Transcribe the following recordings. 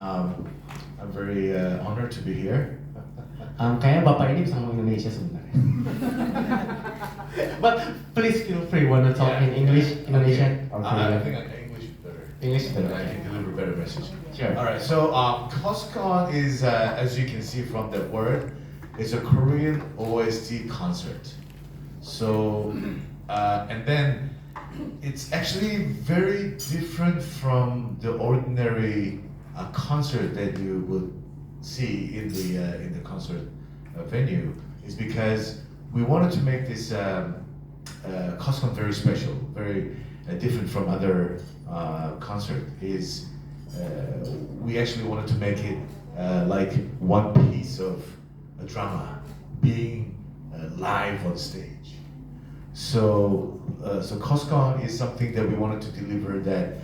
I'm very honored to be here. Kayaknya bapak ini bisa ngomong Indonesia sebenarnya. But please feel free when to talk in English, Indonesian. Okay. I think English is better. English is better. I can deliver better message. Sure. All right. So KOSTCON is, as you can see from that word, is a Korean OST concert. So and then it's actually very different from the ordinary concert that you would see in the concert venue. Is because we wanted to make this KOSTCON very special, very different from other concert. Is we actually wanted to make it like one piece of a drama being live on stage. So KOSTCON is something that we wanted to deliver, that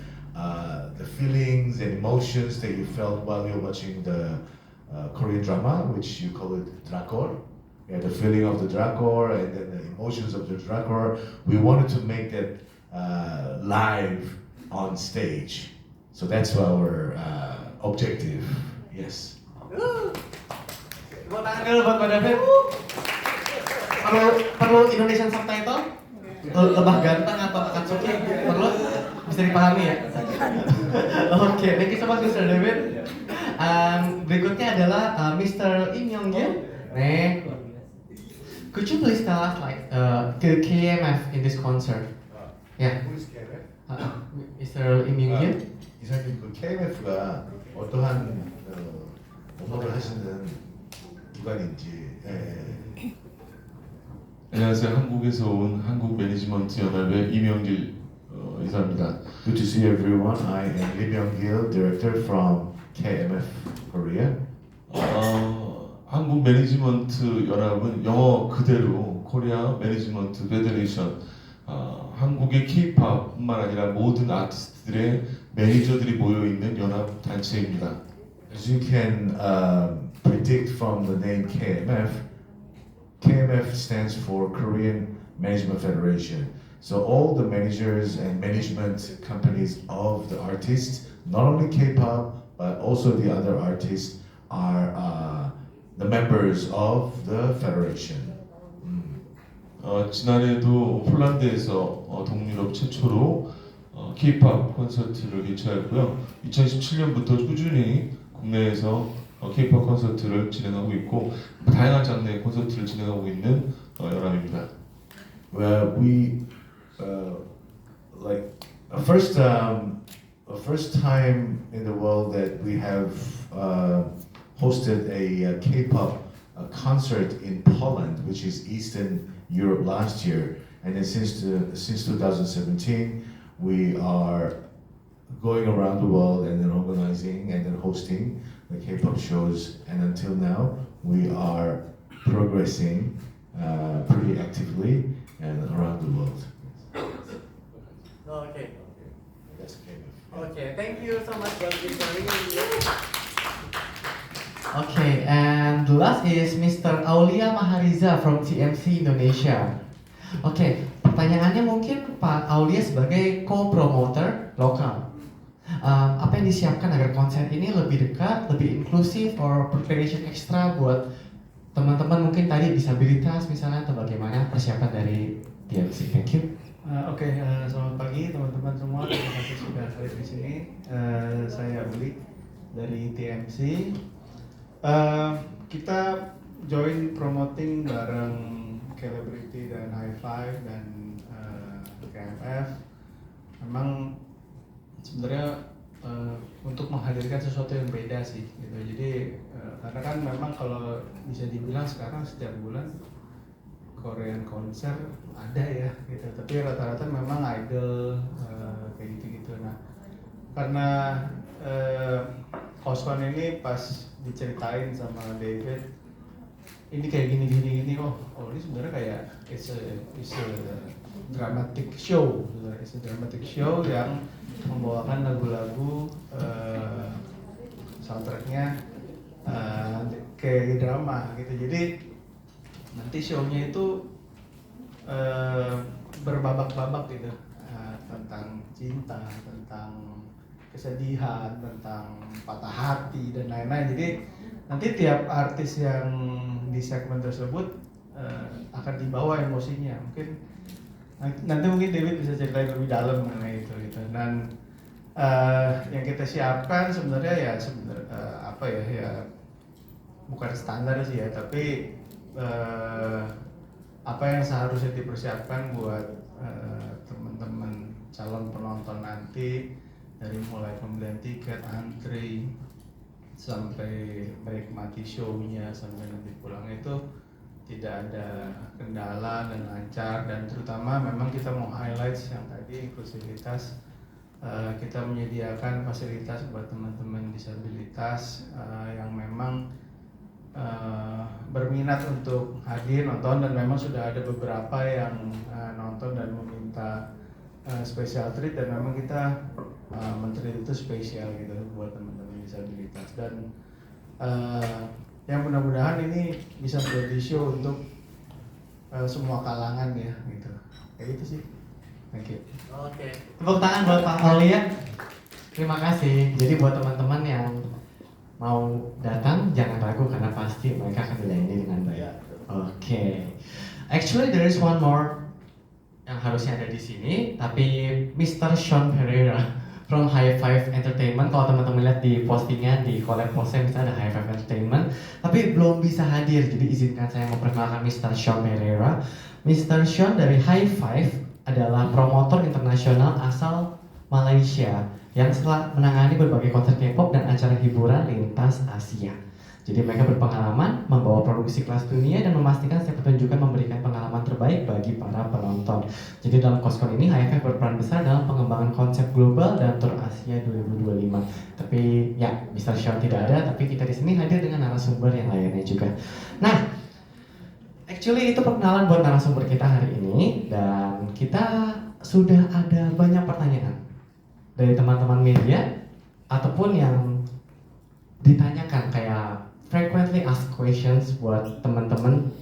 the feelings and emotions that you felt while you're watching the Korean drama, which you call it drakor. Yeah, the feeling of the drakor and then the emotions of the drakor. We wanted to make that live on stage. So that's our objective. Yes. Buat tangan dulu buat Mbak David. Perlu Indonesian subtitle? Lebah ganteng atau Akatsuki? Perlu? Bisa dipahami ya? Oke, thank you so much Mr. David. Berikutnya adalah Mr. Im Young Gil. Could you please tell us like the KMF in this concert? Yeah. Who is KMF? Mr. Im Young Gil. 이사님 그 KMF가 어떠한 업무를 하시는 기관인지. 안녕하세요. 한국에서 온 한국 매니지먼트 연합의 이명길 이사입니다. Good to see everyone. I am Lim Young-gil, director from KMF Korea. 한국 매니지먼트 연합은 영어 그대로 코리아 매니지먼트 페더레이션, 한국의 K-팝뿐만 아니라 모든 아티스트들의 매니저들이 모여 있는 연합 단체입니다. As you can predict from the name KMF, KMF stands for Korean Management Federation. So all the managers and management companies of the artists, not only K-pop but also the other artists, are the members of the federation. 지난해에도 폴란드에서 동유럽 최초로 K-팝 콘서트를 개최했고요. 2017년부터 꾸준히 국내에서 K-팝 콘서트를 진행하고 있고 다양한 장르의 콘서트를 진행하고 있는 연합입니다. Well, we like first time in the world that we have hosted a K-pop concert in Poland, which is Eastern Europe last year, and then since 2017, we are going around the world and then organizing and then hosting the K-pop shows, and until now we are progressing pretty actively and around the world. Okay. That's K-pop. Okay, thank you so much for sharing. Okay, and the last is Mr. Aulia Mahariza from TMC Indonesia. Okay, pertanyaannya mungkin Pak Aulia sebagai co-promoter lokal. Apa yang disiapkan agar konser ini lebih dekat, lebih inklusif, or preparation ekstra buat teman-teman mungkin tadi disabilitas misalnya, atau bagaimana persiapan dari TMC? Thank you. Oke, selamat pagi teman-teman semua. Terima kasih sudah hadir di sini. Saya Uli dari TMC. Kita join promoting bareng Celebrity dan High Five dan KMF. Memang sebenarnya untuk menghadirkan sesuatu yang beda sih, gitu. Jadi karena kan memang kalau bisa dibilang sekarang setiap bulan Korean konser ada ya, gitu. Tapi rata-rata memang idol kayak gitu-gitu. Nah, karena KOSTCON ini pas diceritain sama David, ini kayak gini, oh ini sebenarnya kayak it's a dramatic show, it's a dramatic show yang membawakan lagu-lagu soundtracknya kayak drama gitu. Jadi nanti show-nya itu berbabak-babak gitu, tentang cinta, tentang kesedihan, tentang patah hati dan lain-lain. Jadi nanti tiap artis yang di segmen tersebut akan dibawa emosinya. Nanti mungkin David bisa ceritain lebih dalam mengenai itu gitu. Dan yang kita siapkan sebenarnya ya bukan standar sih ya, tapi apa yang seharusnya dipersiapkan buat teman-teman calon penonton nanti, dari mulai pembelian tiket, antri, sampai menikmati show-nya, sampai nanti pulang itu tidak ada kendala dan lancar. Dan terutama memang kita mau highlight yang tadi inklusivitas. Kita menyediakan fasilitas buat teman-teman disabilitas yang memang berminat untuk hadir nonton, dan memang sudah ada beberapa yang nonton dan meminta special treat, dan memang kita menteri itu spesial gitu buat teman-teman disabilitas. Dan yang mudah-mudahan ini bisa menjadi show untuk semua kalangan ya gitu. Kayak gitu sih. Thank you. Oke. Tepuk tangan buat Pak Aulia. Terima kasih. Jadi buat teman-teman yang mau datang jangan ragu karena pasti mereka akan dilayani dengan baik. Oke. Actually there is one more yang harusnya ada di sini, tapi Mr. Sean Pereira from High Five Entertainment. Kalau teman-teman lihat di postingan di collab postnya misalnya ada High Five Entertainment, tapi belum bisa hadir. Jadi izinkan saya memperkenalkan Mr. Sean Pereira. Mr. Sean dari High Five adalah promotor internasional asal Malaysia yang setelah menangani berbagai konser K-pop dan acara hiburan lintas Asia. Jadi mereka berpengalaman membawa produksi kelas dunia dan memastikan setiap pertunjukan memberikan pengalaman terbaik bagi para penonton. Jadi dalam KOSTCON ini HFF berperan besar dalam pengembangan konsep global dan Tour Asia 2025. Tapi ya, Mr. Sean tidak ada, tapi kita di sini hadir dengan narasumber yang lainnya juga. Nah, actually itu perkenalan buat narasumber kita hari ini, dan kita sudah ada banyak pertanyaan dari teman-teman media ataupun yang ditanyakan kayak frequently asked questions buat teman-teman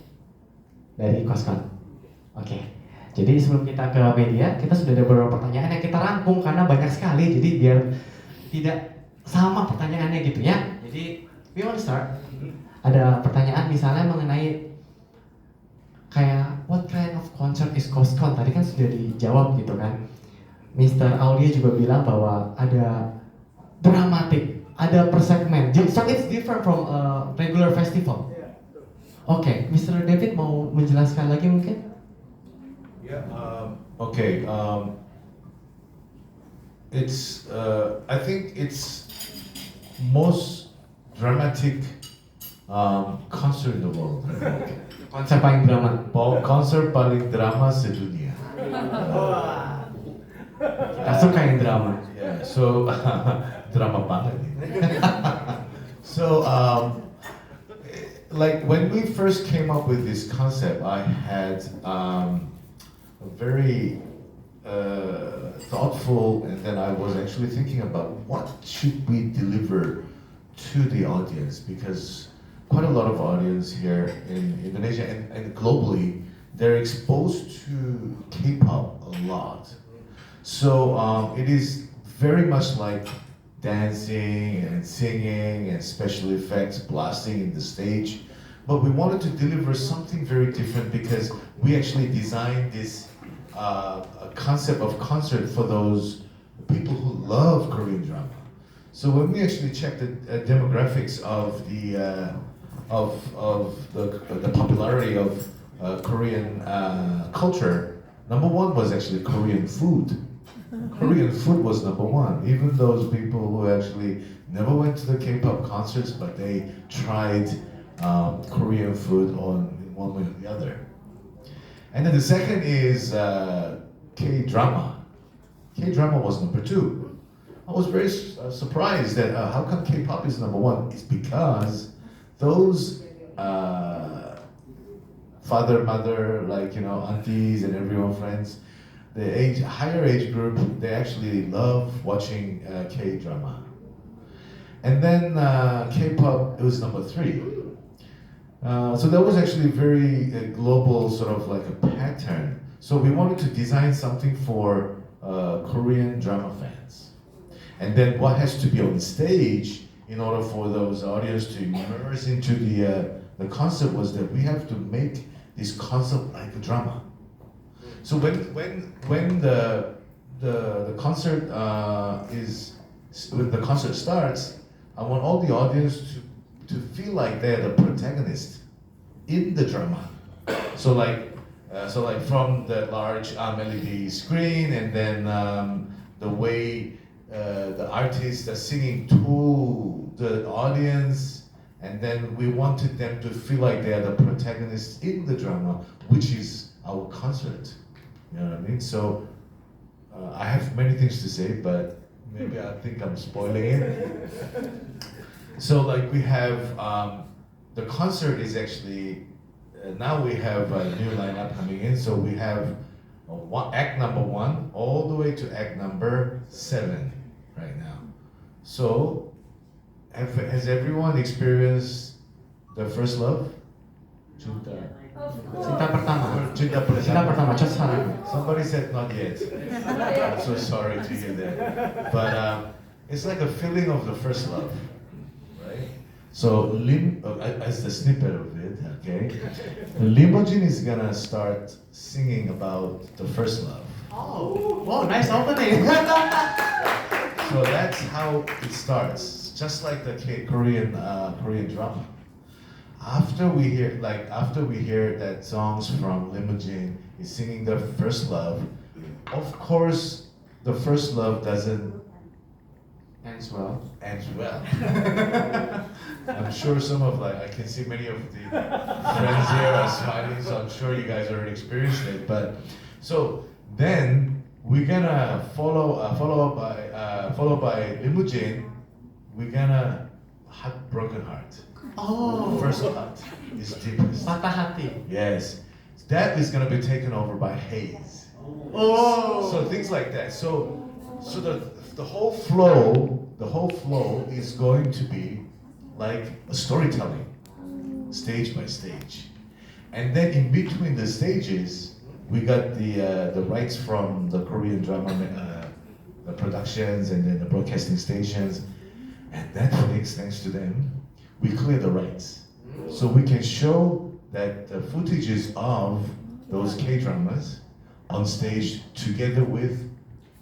dari KOSTCON. Oke. Jadi sebelum kita ke media, kita sudah ada beberapa pertanyaan yang kita rangkum karena banyak sekali, jadi biar tidak sama pertanyaannya gitu ya. Jadi we want to start. Ada pertanyaan misalnya mengenai kayak what kind of concert is KOSTCON? Tadi kan sudah dijawab gitu kan. Mr. Aulia juga bilang bahwa ada dramatik, ada per segmen. So it's different from a regular festival. Oke, Mr. David mau menjelaskan lagi mungkin? Yeah. Okay. It's. I think it's most dramatic concert in the world. Konser paling drama. Konser paling drama sedunia. Kita suka yang drama. Yeah. So drama banget. So like when we first came up with this concept, I had a very thoughtful, and then I was actually thinking about what should we deliver to the audience, because quite a lot of audience here in Indonesia and globally, they're exposed to K-pop a lot. So it is very much like dancing and singing and special effects, blasting in the stage. But we wanted to deliver something very different because we actually designed this concept of concert for those people who love Korean drama. So when we actually checked the demographics of the popularity of Korean culture, number one was actually Korean food. Korean food was number one. Even those people who actually never went to the K-pop concerts, but they tried Korean food on in one way or the other. And then the second is K-drama. K-drama was number two. I was very surprised that how come K-pop is number one? It's because those father, mother, like aunties and everyone friends, the higher age group, they actually love watching K-drama. And then K-pop, it was number three. So that was actually very global, sort of like a pattern. So we wanted to design something for Korean drama fans. And then what has to be on stage in order for those audience to immerse into the concept was that we have to make this concept like a drama. So when the concert when the concert starts, I want all the audience to feel like they're the protagonist in the drama. So like from the large LED screen, and then the way the artists are singing to the audience, and then we wanted them to feel like they are the protagonists in the drama, which is our concert. You know what I mean? So I have many things to say, but maybe I think I'm spoiling it. So like we have the concert is actually now we have a new lineup coming in. So we have act number 1 all the way to act number 7 right now. So has everyone experienced the first love? Cinta pertama, 첫사랑. Somebody said not yet. I'm so sorry to hear that. But it's like a feeling of the first love, right? So as the snippet of it, okay, Limousine is gonna start singing about the first love. Oh, nice opening. So that's how it starts, just like the Korean drama. After we hear that songs from Limousine is singing the first love, of course the first love doesn't Ends well. end well. I'm sure I can see many of the friends here are smiling, so I'm sure you guys already experienced it. But so then we're gonna followed by Limousine. We're gonna Broken Heart. Oh, First heart is deepest. patah hati. Yes, that is gonna be taken over by Haze. Oh. So things like that. So the whole flow is going to be like a storytelling, stage by stage, and then in between the stages, we got the rights from the Korean drama, the productions, and then the broadcasting stations, and Netflix, thanks to them, we clear the rights, so we can show that the footages of those K-dramas on stage together with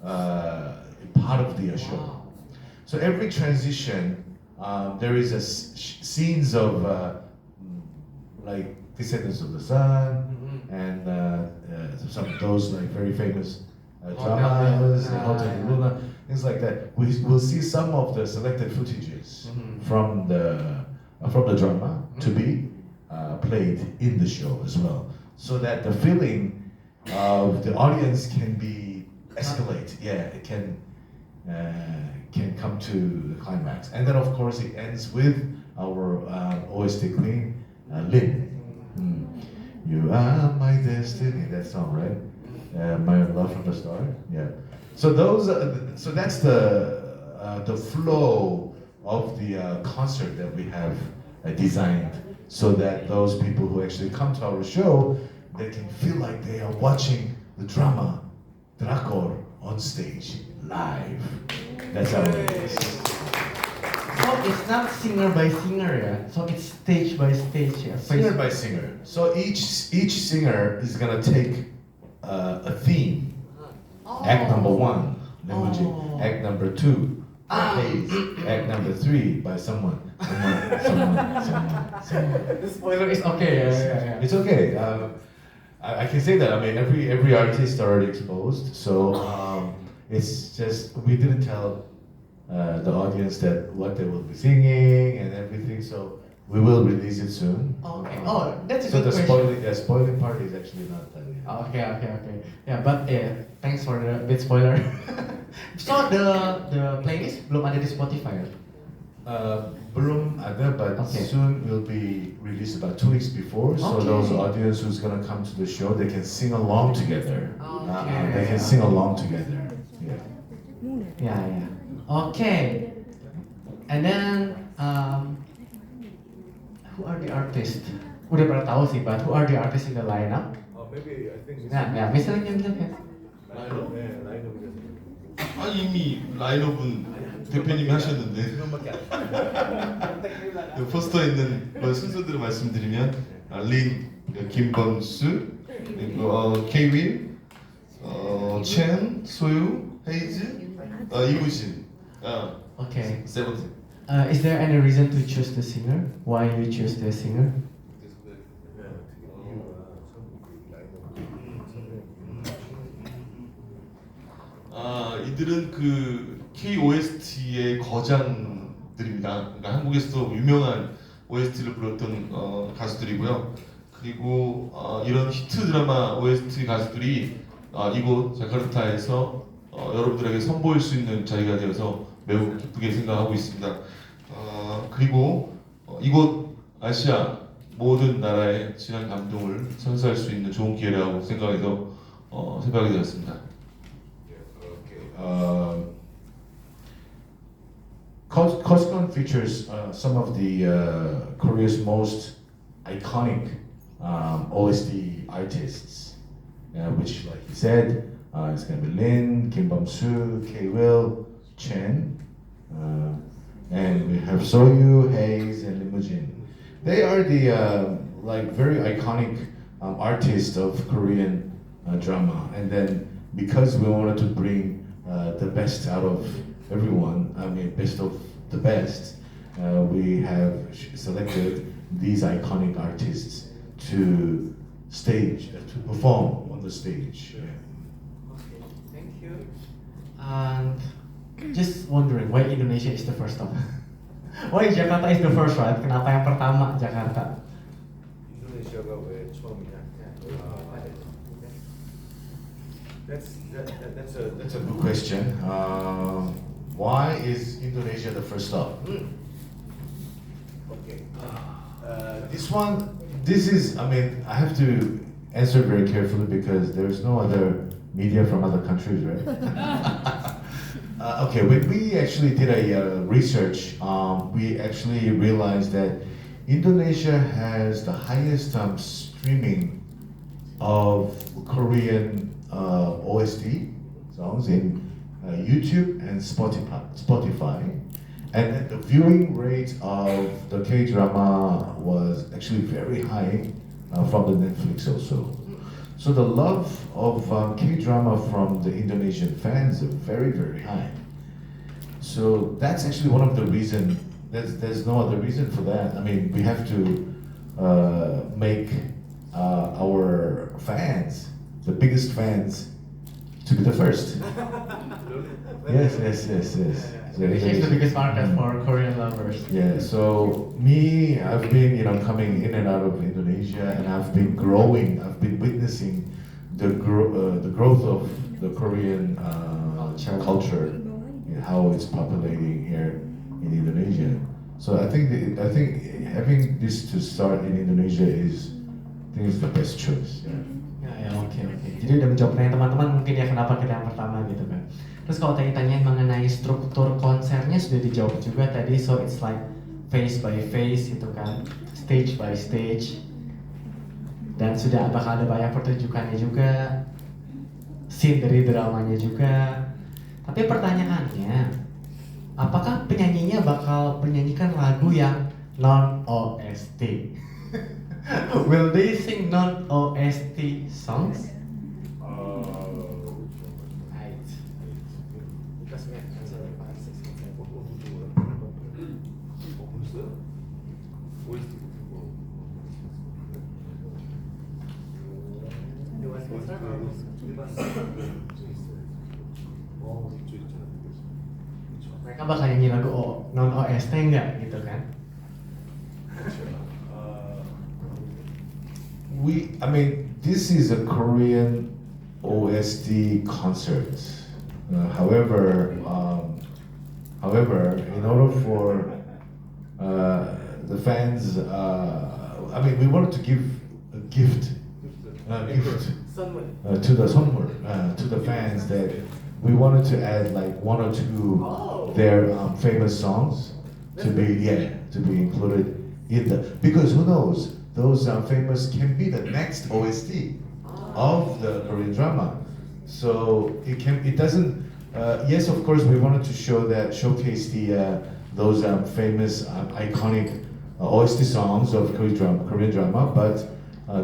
part of the show. So every transition, there is scenes of like Descendants of the Sun, and some of those like very famous dramas, and Hotel Luna, things like that. We'll see some of the selected footages from the drama to be played in the show as well, so that the feeling of the audience can be escalate. Yeah, it can come to the climax, and then of course it ends with our OST queen, Lin. You are my destiny. That song, right? My love from the start. Yeah. So that's the flow of the concert that we have designed, so that those people who actually come to our show, they can feel like they are watching the drama, Drakor, on stage, live. That's how it is. So it's not singer by singer, yeah? So it's stage by stage, yeah? Singer by singer. So each singer is gonna take a theme. Act number 1, Limousine. Act number 2, Haze. Act number 3 by someone. The spoiler is okay, yeah. It's okay. I can say that. I mean, every artist already exposed, so it's just we didn't tell the audience that what they will be singing and everything. So we will release it soon. Okay. Oh, that's a so good the question. spoiling part is actually not done yet. Okay. Yeah, but yeah, thanks for the bit spoiler. So the playlist belum ada di Spotify. Belum ada, but soon will be released about 2 weeks before. So those audience who's gonna come to the show, they can sing along together. They can sing along together. Yeah. Yeah. Okay. And then who are the artists? Udah pernah tahu sih, but who are the artists in the lineup? Maybe I think. Nah, Mr. Chen. Lineup. 아 이미 라인업은 대표님이 하셨는데 그 포스터에 있는 그 순서대로 말씀드리면 린, 김범수, 그리고 케이윌, 첸, 소유, 헤이즈, 이무진, Okay. 세븐틴. Is there any reason to choose the singer? Why you choose the singer? 이들은 그 KOST의 거장들입니다. 그러니까 한국에서도 유명한 OST를 불렀던 가수들이고요. 그리고 이런 히트 드라마 OST 가수들이 이곳 자카르타에서 여러분들에게 선보일 수 있는 자리가 되어서 매우 기쁘게 생각하고 있습니다. 그리고 이곳 아시아 모든 나라의 진한 감동을 선사할 수 있는 좋은 기회라고 생각해서 생각하게 되었습니다. KOSTCON features some of the Korea's most iconic OST artists, which, like he said, it's going to be Lin, Kim Bum-soo, K-Will, Chen, and we have Soyu, Hayes, and Limujin. They are the like very iconic artists of Korean drama, and then because we wanted to bring the best out of everyone, I mean best of the best, we have selected these iconic artists to to perform on the stage. Yeah. Okay, thank you. And just wondering why Indonesia is the first stop? Why Jakarta is the first, right? Kenapa yang pertama Jakarta? 인도네시아가 왜 처음이냐? That's a That's a good question. Why is Indonesia the first stop? okay. This is, I mean, I have to answer very carefully because there's no other media from other countries, right? Okay, when we actually did a research, we actually realized that Indonesia has the highest streaming of Korean OST songs in YouTube and Spotify. And the viewing rate of the K-drama was actually very high from the Netflix also. So the love of K-drama from the Indonesian fans are very, very high. So that's actually one of the reasons. There's no other reason for that. I mean, we have to make our fans, the biggest fans, to be the first. Yes. Indonesia is the biggest market for Korean lovers. Yeah, so me, I've been, coming in and out of Indonesia, and I've been growing. I've been witnessing the growth of the Korean culture, how it's populating here in Indonesia. So I think having this to start in Indonesia is the best choice. Yeah. Oke. Jadi udah menjawab pertanyaan teman-teman mungkin ya kenapa kita yang pertama gitu kan. Terus kalau tadi tanyain mengenai struktur konsernya sudah dijawab juga tadi, so it's like phase by phase gitu kan, stage by stage, dan sudah bakal ada banyak pertunjukannya juga, scene dari dramanya juga. Tapi pertanyaannya, apakah penyanyinya bakal menyanyikan lagu yang non OST? Will they sing non OST songs? Mereka bakal nyanyi lagu non OST enggak gitu kan? I mean, this is a Korean OST concert. However, in order for the fans, I mean, we wanted to give a gift to the fans, that we wanted to add like one or two their famous songs to be included in because who knows, those famous can be the next OST of the Korean drama. So it doesn't Yes, of course, we wanted to showcase those famous, iconic OST songs of Korean drama, but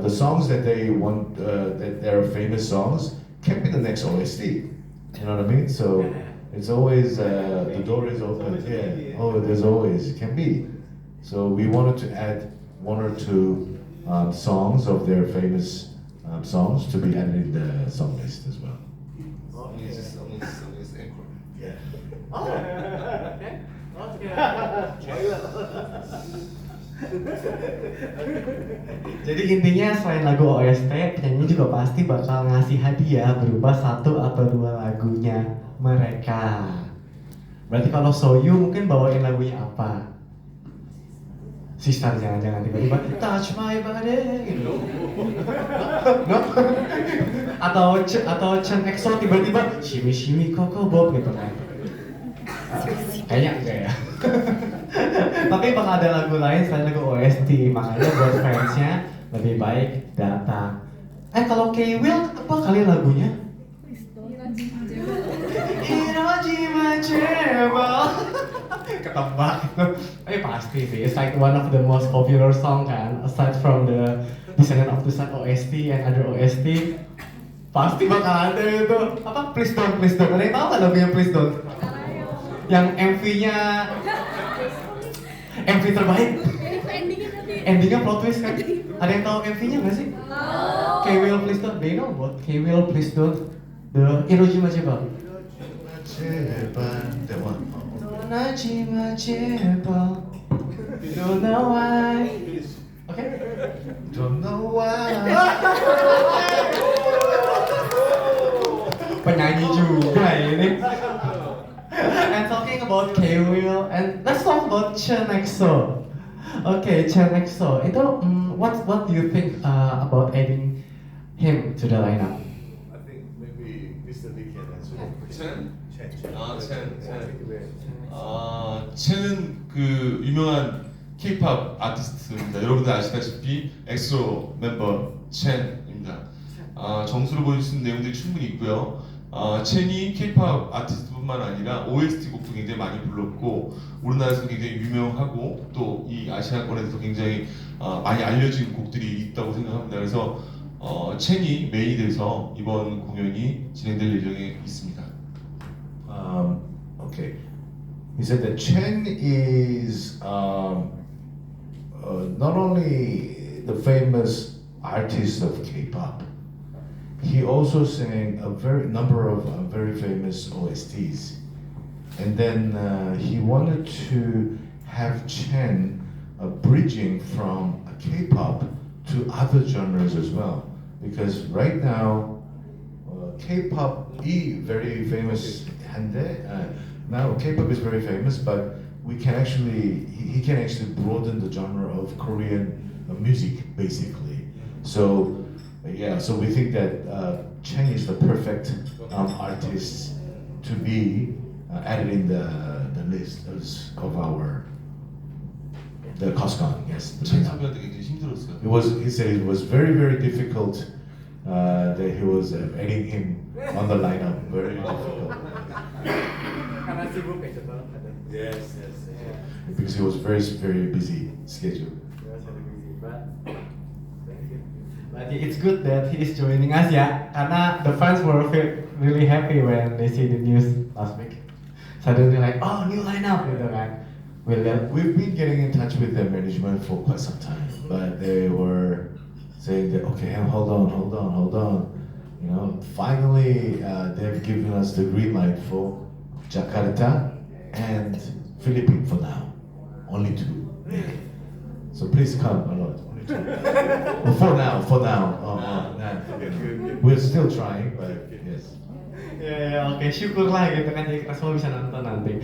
the songs that they want, that they're famous songs, can be the next OST. You know what I mean? So it's always the door is open. Yeah. Oh, there's always can be. So we wanted to add one or two songs of their famous songs to be added in the song list as well. Yeah. Jadi intinya selain lagu OST, penyanyi juga pasti bakal ngasih hadiah berupa satu atau dua lagunya mereka. Berarti kalau Soyu mungkin bawain lagunya apa? Sister jangan-jangan tiba-tiba touch my body gitu. No? atau Chen EXO tiba-tiba shimmy shimmy Coco Bob gitu kan. Kayaknya enggak ya. Tapi bakal ada lagu lain selain lagu OST, makanya buat fansnya lebih baik datang. Kalau K-Will apa kali lagunya? Hirojima Jebel. Ketebak itu. Pasti sih. It's like one of the most popular song kan. Aside from the Descendant of the Sun OST and other OST, pasti bakal ada itu. Apa? Please Don't, Please Don't. Ada yang tahu nggak lagunya Please Don't? Yang MV-nya MV terbaik. Endingnya plot twist kan? Ada yang tahu MV-nya nggak sih? K-Will Please Don't. They know what? K-Will Please Don't. The Hirojima Jebel. That one. Hirojima Jebel. Don't know why. Okay? Don't know why. Penyanyi juga ini. And talking about K-Will, and let's talk about Chen EXO. Okay, Chen EXO. Itu, what do you think about adding him to the lineup? I think maybe Mr. Lee can answer. Chen? Chen. Chen. 첸은 그 유명한 K-pop 아티스트입니다. 여러분들 아시다시피 엑소 멤버 첸입니다. 정수로 보여줄 수 있는 내용들이 충분히 있고요. 첸이 K-pop 아티스트뿐만 아니라 OST 곡도 굉장히 많이 불렀고 우리나라에서 굉장히 유명하고 또 이 아시아권에서 굉장히 많이 알려진 곡들이 있다고 생각합니다. 그래서 첸이 메인이 돼서 이번 공연이 진행될 예정에 있습니다. Okay. He said that Chen is not only the famous artist of K-pop, he also sang a number of very famous OSTs. And then he wanted to have Chen bridging from K-pop to other genres as well. Because right now, K-pop is very famous. Now K-pop is very famous, but we can actually he can actually broaden the genre of Korean music basically. So yeah, so we think that Chen is the perfect artist to be added in the list of the KOSTCON. Yes. 첸 선배한테 굉장히 힘들었어요. He said it was very difficult that he was adding him on the lineup. Very difficult. Yes. Because he was very busy schedule. But it's good that he is joining us ya, karena the fans were really happy when they see the news last week. Suddenly like, oh, new lineup gitu kan. We've been getting in touch with their management for quite some time, but they were saying that okay, hold on. You know, finally they've given us the green light for Jakarta and Philippines for now. Only 2. Yeah. So please come a lot. Only 2. Well, for now. We're still trying, but yes. Oke, syukurlah gitu kan, jadi kita semua bisa nonton nanti.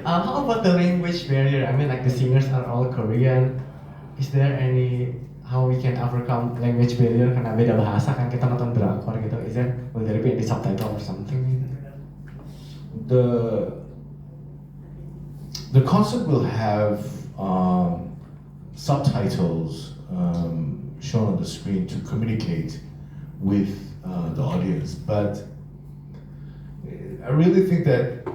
How about the language barrier? I mean, like the singers are all Korean. Is there any how we can overcome language barrier karena beda bahasa kan, kita nonton drakor gitu? Will there be any subtitle or something? The concert will have subtitles shown on the screen to communicate with the audience, but I really think that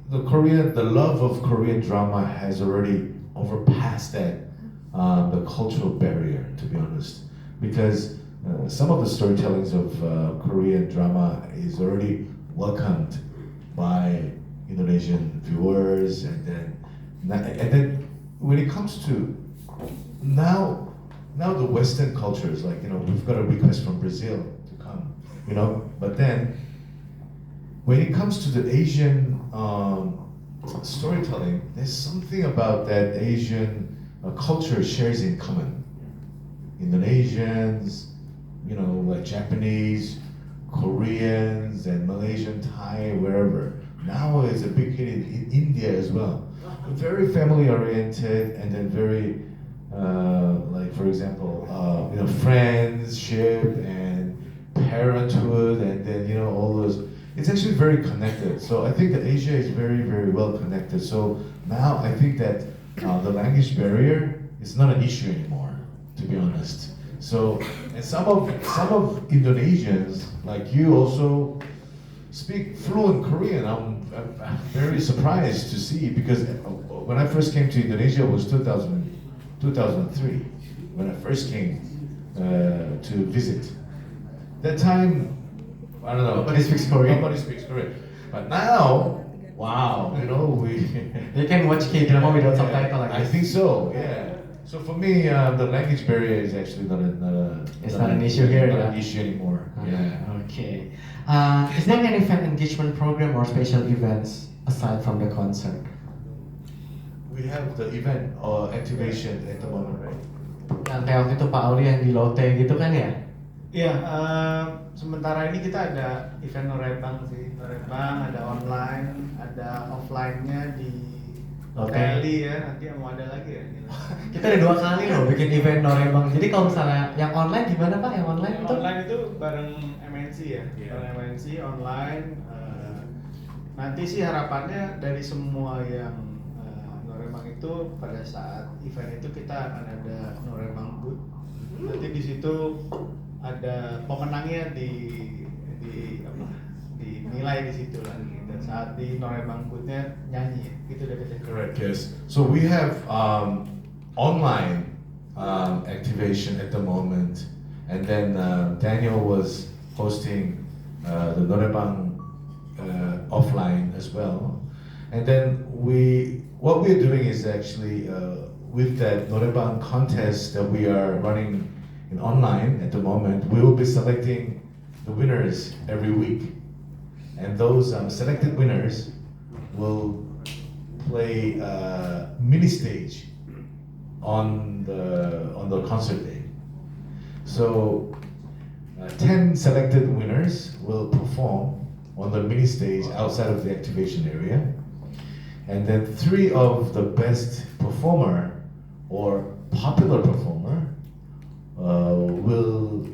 the love of Korean drama has already overpassed the cultural barrier, to be honest, because some of the storytellings of Korean drama is already welcomed by Indonesian viewers, and then when it comes to now the Western cultures, like, you know, we've got a request from Brazil to come, you know, but then when it comes to the Asian storytelling, there's something about that Asian culture shares in common. Indonesians, you know, like Japanese, Koreans, and Malaysian, Thai, wherever. Now it's a big hit in India as well. Very family oriented, and then very, like, for example, you know, friendship and parenthood, and then, you know, all those. It's actually very connected. So I think that Asia is very, very well connected. So now I think that the language barrier is not an issue anymore, to be honest. So, and some of Indonesians, like you, also speak fluent Korean. I'm very surprised to see, because when I first came to Indonesia, it was 2003, when I first came to visit. That time, I don't know. Nobody speaks Korean. Nobody speaks Korean. But now, wow, you know, we. You can watch K-drama without subtitle like I this. think so. Yeah. So for me, the language barrier is actually not an issue here, Not yeah. an issue anymore. Yeah. Okay. Is there any fan engagement program or special events aside from the concert? We have the event or activation at the moment, right? Yang kayak waktu itu Pak Auli yang di Lotte gitu kan ya? Iya, sementara ini kita ada event Norebang sih. Norebang ada online, ada offline-nya di Lotelli ya. Nanti mau ada lagi ya. Kita ada 2 kali loh bikin event Norebang. Jadi kalau misalnya yang online gimana Pak? Yang online itu? Online itu bareng MNC ya. Iya. Bareng MNC online. Nanti sih harapannya dari semua yang Norebang itu pada saat event itu kita akan ada Norebang booth. Nanti di situ ada pemenangnya dinilai di situ lah gitu. Saat di Norebang booth-nya nyanyi gitu deh. Correct. Yes. So we have online activation at the moment, and then Daniel was hosting the Norebang offline as well, and then what we're doing is actually with that Norebang contest that we are running in online at the moment, we will be selecting the winners every week, and those selected winners will play mini stage on the concert day. So 10 selected winners will perform on the mini stage outside of the activation area, and then 3 of the best performer or popular performer will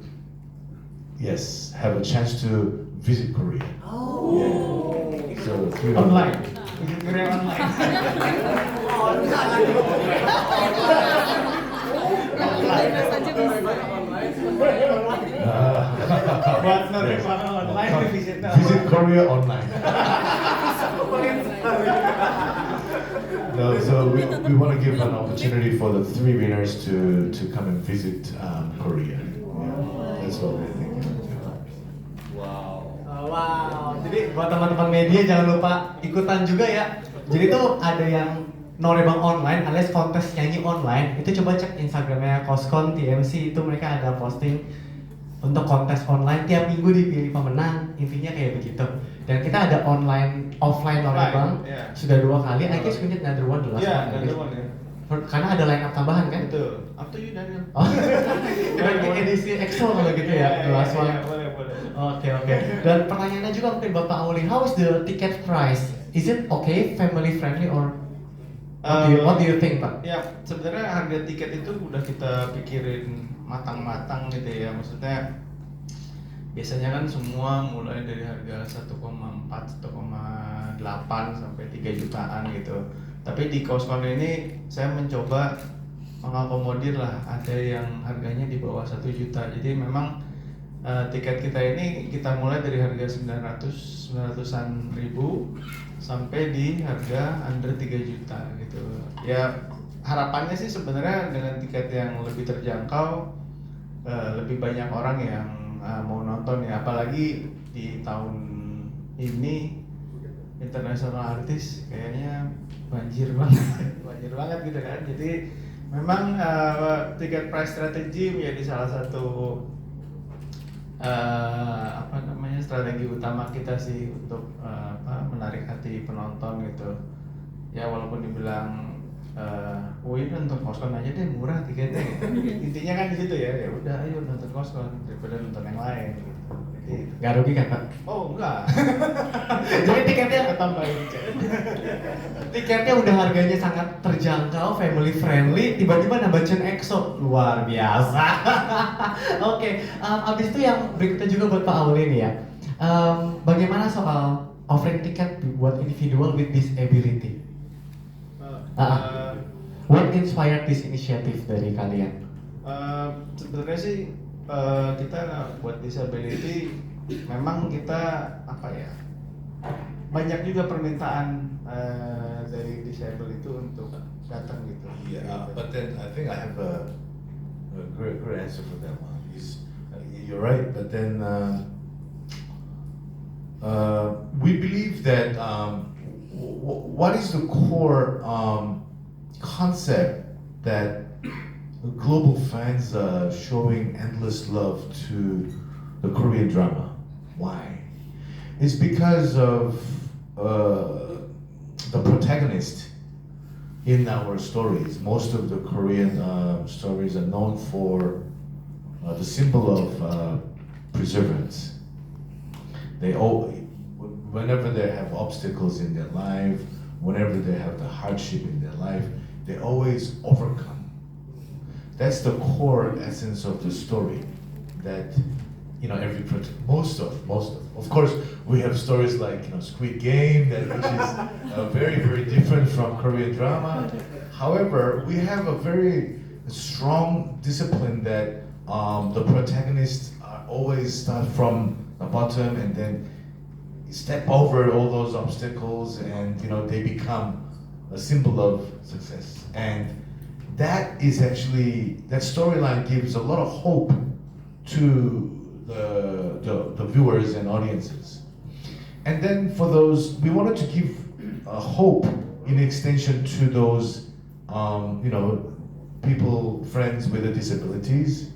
have a chance to visit Korea. Oh. Yeah. So 3 Online. Korea online. Buat Norebang online visit Korea online. No, so we want to give an opportunity for the 3 winners to come and visit Korea. Yeah, that's what we're thinking. Wow. Jadi buat teman-teman media jangan lupa ikutan juga ya. Jadi tuh ada yang Norebang online alias kontes nyanyi online. Itu coba cek Instagramnya KOSTCON TMC, itu mereka ada posting untuk kontes online, tiap minggu dipilih pemenang, intinya kayak begitu. Dan kita ada offline Norebang, yeah. Sudah 2 kali. I guess we need another one the last Iya, one, I ada guess. one ya. Karena ada line up tambahan kan? Betul. Up to you Daniel. Oh, berarti edisi EXO kalau gitu ya, the last one. Boleh. Oke. Dan pertanyaannya juga mungkin Bapak Auli, how is the ticket price? Is it okay, family friendly, or what do you think, Pak? Ya, sebenarnya harga tiket itu udah kita pikirin matang-matang gitu ya. Maksudnya biasanya kan semua mulai dari harga 1,4, 1,8 sampai 3 jutaan gitu. Tapi di KOSTCON ini saya mencoba mengakomodir lah, ada yang harganya di bawah 1 juta. Jadi memang tiket kita ini kita mulai dari harga 900-an ribu sampai di harga under 3 juta gitu. Ya harapannya sih sebenarnya dengan tiket yang lebih terjangkau, lebih banyak orang yang mau nonton ya, apalagi di tahun ini international artis kayaknya banjir banget gitu kan. Jadi memang tiket price strategy menjadi salah satu strategi utama kita sih untuk menarik hati penonton gitu. Ya walaupun dibilang ini nonton KOSTCON aja deh murah tiketnya gitu. Intinya kan di situ ya udah ayo nonton KOSTCON daripada nonton yang lain gitu. Jadi Nggak rugi kan Pak? oh enggak. Jadi tiketnya Tambahin cek. tiketnya udah harganya sangat terjangkau, family friendly, tiba-tiba nambah Chen EXO, luar biasa. Oke, abis itu yang berikutnya juga buat Pak Auli nih ya. Bagaimana soal offering tiket buat individual with disability? What inspired this initiative dari kalian? Sebenarnya sih kita buat disability memang kita banyak juga permintaan dari disable itu untuk datang gitu. Yeah, but then I think I have a great answer for that one. You're right, but then We believe that what is the core concept that global fans are showing endless love to the Korean drama? Why? It's because of the protagonist in our stories. Most of the Korean stories are known for the symbol of perseverance. Whenever they have obstacles in their life, whenever they have the hardship in their life, they always overcome. That's the core essence of the story. That most of course we have stories like Squid Game, which is very, very different from Korean drama. However, we have a very strong discipline that the protagonists always start from the bottom and then step over all those obstacles, and they become a symbol of success. And that storyline gives a lot of hope to the viewers and audiences. And then for those, we wanted to give hope in extension to those people, friends with the disabilities,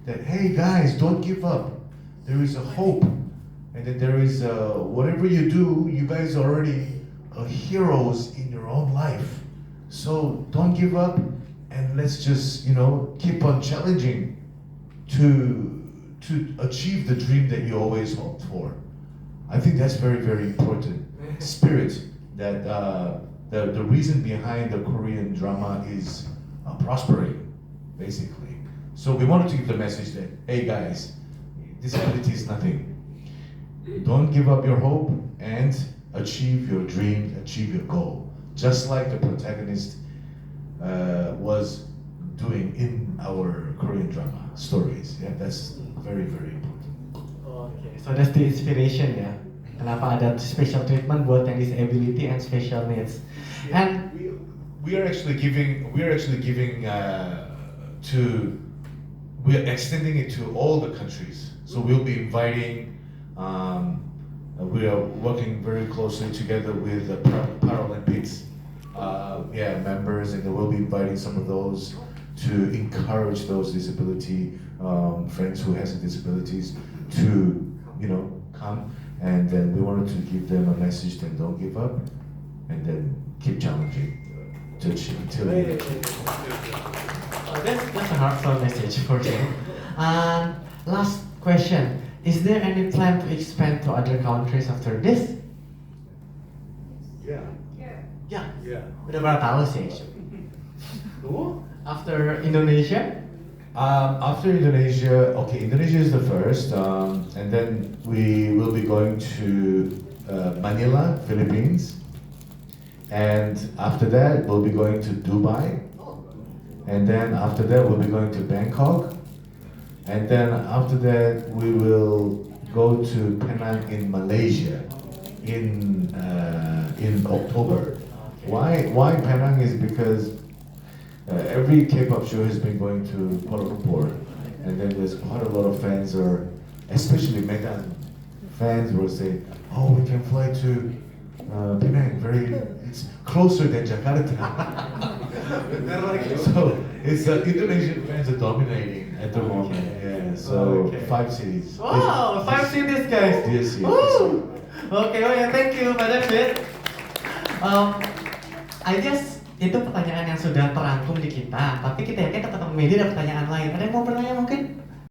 that hey guys, don't give up. There is a hope, and that there is whatever you do, you guys are already heroes in your own life. So don't give up, and let's just keep on challenging to achieve the dream that you always hoped for. I think that's very, very important spirit. That the reason behind the Korean drama is prospering, basically. So we wanted to give the message that hey guys, disability is nothing. Don't give up your hope and achieve your dream, achieve your goal. Just like the protagonist was doing in our Korean drama stories. Yeah, that's very, very important. Okay, so that's the inspiration ya. Kenapa ada special treatment buat yang disability and special needs. And we are actually giving we are extending it to all the countries. So we'll be inviting. We are working very closely together with the Paralympics members, and we'll be inviting some of those to encourage those disability friends who has disabilities to come, and then we wanted to give them a message that don't give up, and then keep challenging to achieve until the end. That's a heartfelt message for you. And last question. Is there any plan to expand to other countries after this? yeah, Ya, yeah. udah berapa tahun sih? After Indonesia? After Indonesia, Indonesia is the first, and then we will be going to Manila, Philippines, and after that we'll be going to Dubai, and then after that we'll be going to Bangkok, And then after that, we will go to Penang in Malaysia in October. Why Penang is because every K-pop show has been going to Kuala Lumpur, and then there's quite a lot of fans, or especially Megan fans, will say, "Oh, we can fly to Penang. It's closer than Jakarta." So it's Indonesian fans are dominating at the moment. Yeah. So Okay. 5 cities. Wow, 5 cities guys. Yes, yes. Woo. Oke, oh ya, thank you, Madam Fit. I guess itu pertanyaan yang sudah terangkum di kita, tapi kita yakin teman-teman media ada pertanyaan lain. Ada yang mau bertanya mungkin?